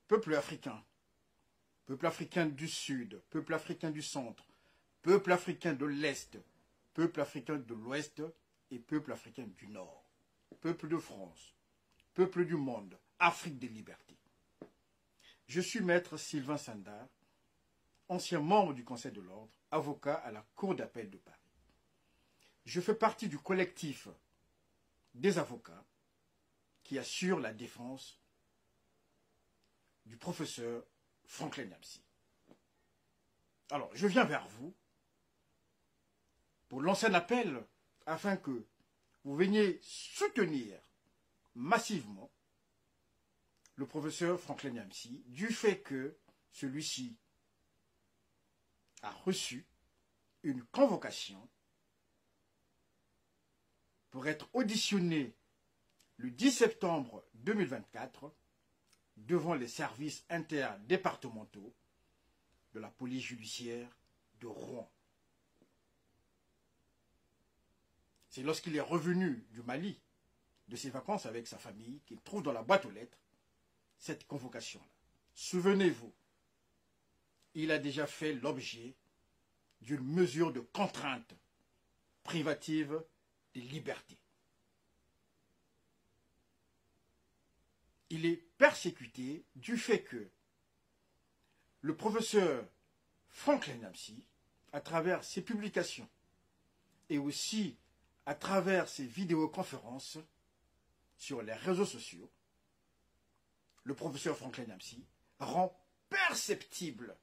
peuple africain du Sud, peuple africain du Centre, peuple africain de l'Est, peuple africain de l'Ouest et peuple africain du Nord, peuple de France, peuple du monde, Afrique des libertés. Je suis maître Sylvain Sandar, ancien membre du Conseil de l'Ordre, avocat à la Cour d'appel de Paris. Je fais partie du collectif des avocats qui assure la défense du professeur Franklin Nyamsi. Alors, je viens vers vous pour lancer un appel afin que vous veniez soutenir massivement le professeur Franklin Nyamsi du fait que celui-ci a reçu une convocation pour être auditionné le 10 septembre 2024 devant les services interdépartementaux de la police judiciaire de Rouen. C'est lorsqu'il est revenu du Mali, de ses vacances avec sa famille, qu'il trouve dans la boîte aux lettres cette convocation-là. Souvenez-vous, il a déjà fait l'objet d'une mesure de contrainte privative des libertés. Il est persécuté du fait que le professeur Franklin Nyamsi, à travers ses publications et aussi à travers ses vidéoconférences sur les réseaux sociaux, le professeur Franklin Nyamsi rend perceptible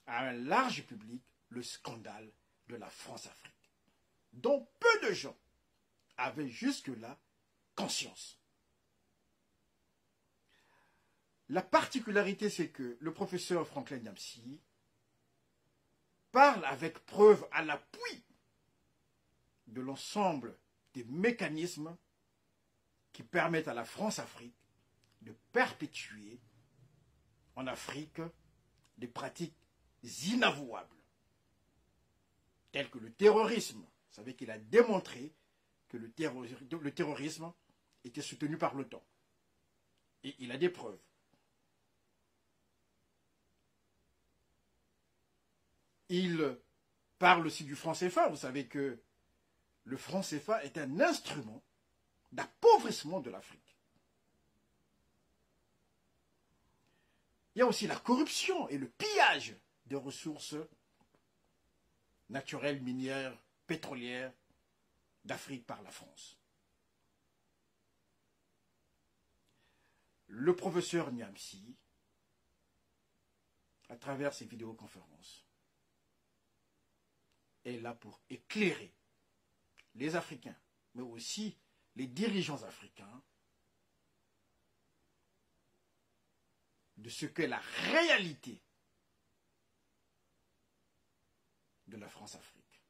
à un large public le scandale de la France-Afrique, dont peu de gens avaient jusque-là conscience. La particularité, c'est que le professeur Franklin Nyamsi parle avec preuve à l'appui de l'ensemble des mécanismes qui permettent à la France-Afrique de perpétuer en Afrique des pratiques inavouables, telles que le terrorisme. Vous savez qu'il a démontré que le terrorisme était soutenu par l'OTAN. Et il a des preuves. Il parle aussi du franc CFA. Vous savez que le franc CFA est un instrument d'appauvrissement de l'Afrique. Il y a aussi la corruption et le pillage des ressources naturelles, minières, pétrolières d'Afrique par la France. Le professeur Nyamsi, à travers ses vidéoconférences, est là pour éclairer les Africains, mais aussi les dirigeants africains, de ce qu'est la réalité de la France-Afrique.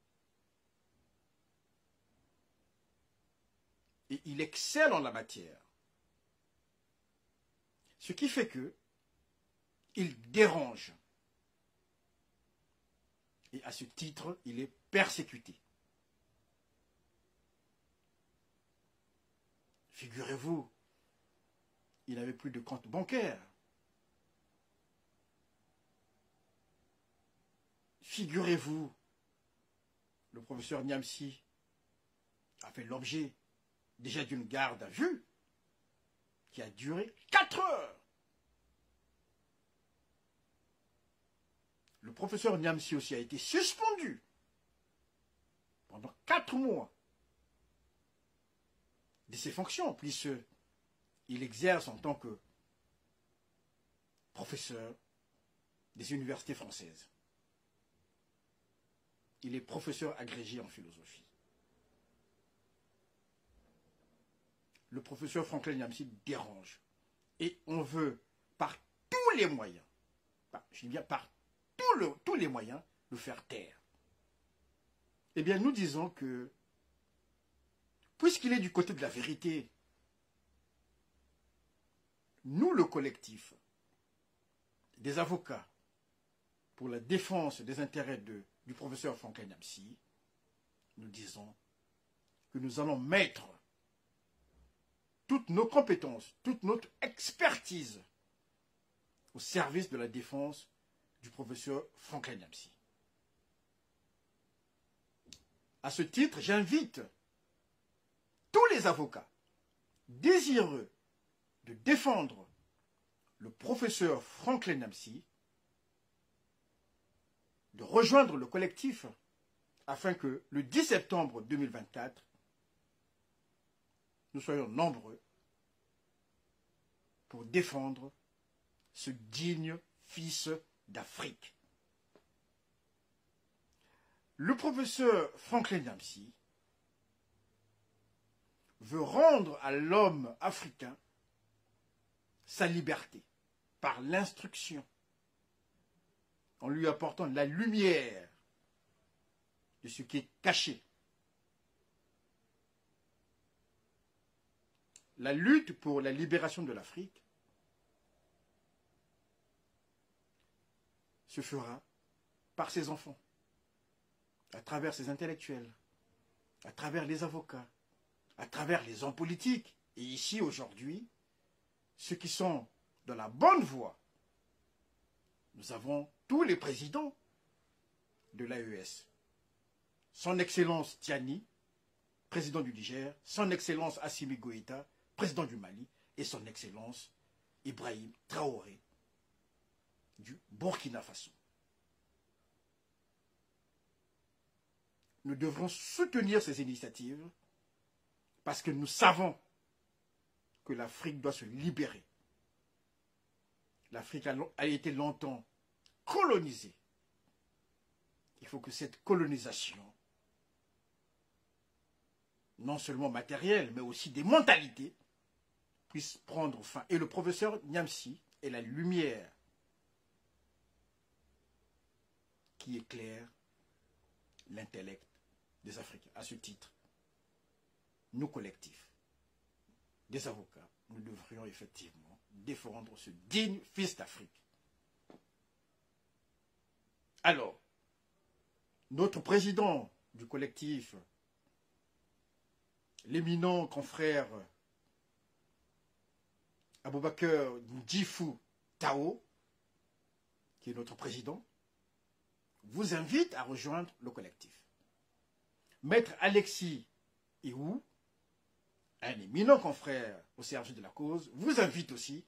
Et il excelle en la matière. Ce qui fait que il dérange. Et à ce titre, il est persécuté. Figurez-vous, il n'avait plus de compte bancaire. Figurez-vous, le professeur Nyamsi a fait l'objet déjà d'une garde à vue qui a duré 4 heures. Le professeur Nyamsi aussi a été suspendu pendant 4 mois de ses fonctions, puisqu'il exerce en tant que professeur des universités françaises. Il est professeur agrégé en philosophie. Le professeur Franklin Nyamsi dérange. Et on veut, par tous les moyens, je dis bien par tous les moyens, le faire taire. Eh bien, nous disons que, puisqu'il est du côté de la vérité, nous, le collectif des avocats pour la défense des intérêts du professeur Franklin Nyamsi, nous disons que nous allons mettre toutes nos compétences, toute notre expertise au service de la défense du professeur Franklin Nyamsi. À ce titre, j'invite tous les avocats désireux de défendre le professeur Franklin Nyamsi de rejoindre le collectif afin que le 10 septembre 2024, nous soyons nombreux pour défendre ce digne fils d'Afrique. Le professeur Franklin Nyamsi veut rendre à l'homme africain sa liberté par l'instruction, en lui apportant la lumière de ce qui est caché. La lutte pour la libération de l'Afrique se fera par ses enfants, à travers ses intellectuels, à travers les avocats, à travers les hommes politiques. Et ici, aujourd'hui, ceux qui sont dans la bonne voie. Nous avons tous les présidents de l'AES. Son Excellence Tiani, président du Niger, son Excellence Assimi Goïta, président du Mali, et son Excellence Ibrahim Traoré du Burkina Faso. Nous devrons soutenir ces initiatives parce que nous savons que l'Afrique doit se libérer. L'Afrique a été longtemps colonisée. Il faut que cette colonisation, non seulement matérielle, mais aussi des mentalités, puisse prendre fin. Et le professeur Nyamsi est la lumière qui éclaire l'intellect des Africains. À ce titre, nous collectifs, des avocats, nous devrions effectivement défendre ce digne fils d'Afrique. Alors, notre président du collectif, l'éminent confrère Aboubakar Ndjifou Tao, qui est notre président, vous invite à rejoindre le collectif. Maître Alexis Iou, un éminent confrère au service de la cause, vous invite aussi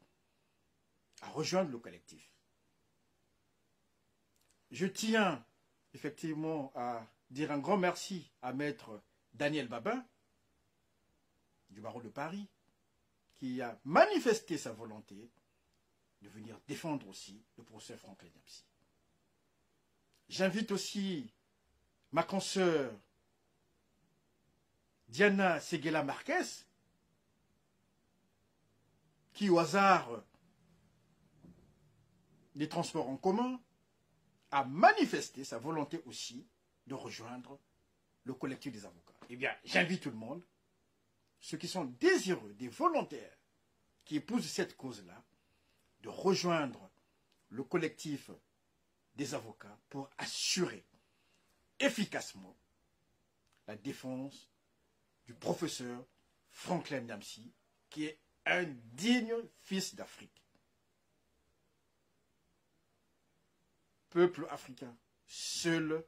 à rejoindre le collectif. Je tiens effectivement à dire un grand merci à Maître Daniel Babin, du barreau de Paris, qui a manifesté sa volonté de venir défendre aussi le procès Franklin Nyamsi. J'invite aussi ma consoeur Diana Seguela Marquez, qui au hasard des transports en commun a manifesté sa volonté aussi de rejoindre le collectif des avocats. Eh bien, j'invite tout le monde, ceux qui sont désireux, des volontaires, qui épousent cette cause-là, de rejoindre le collectif des avocats pour assurer efficacement la défense du professeur Franklin Nyamsi, qui est un digne fils d'Afrique. Peuple africain, seule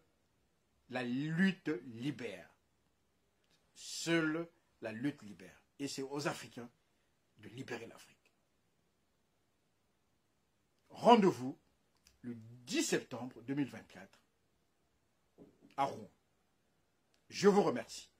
la lutte libère. Seule la lutte libère. Et c'est aux Africains de libérer l'Afrique. Rendez-vous le 10 septembre 2024 à Rouen. Je vous remercie.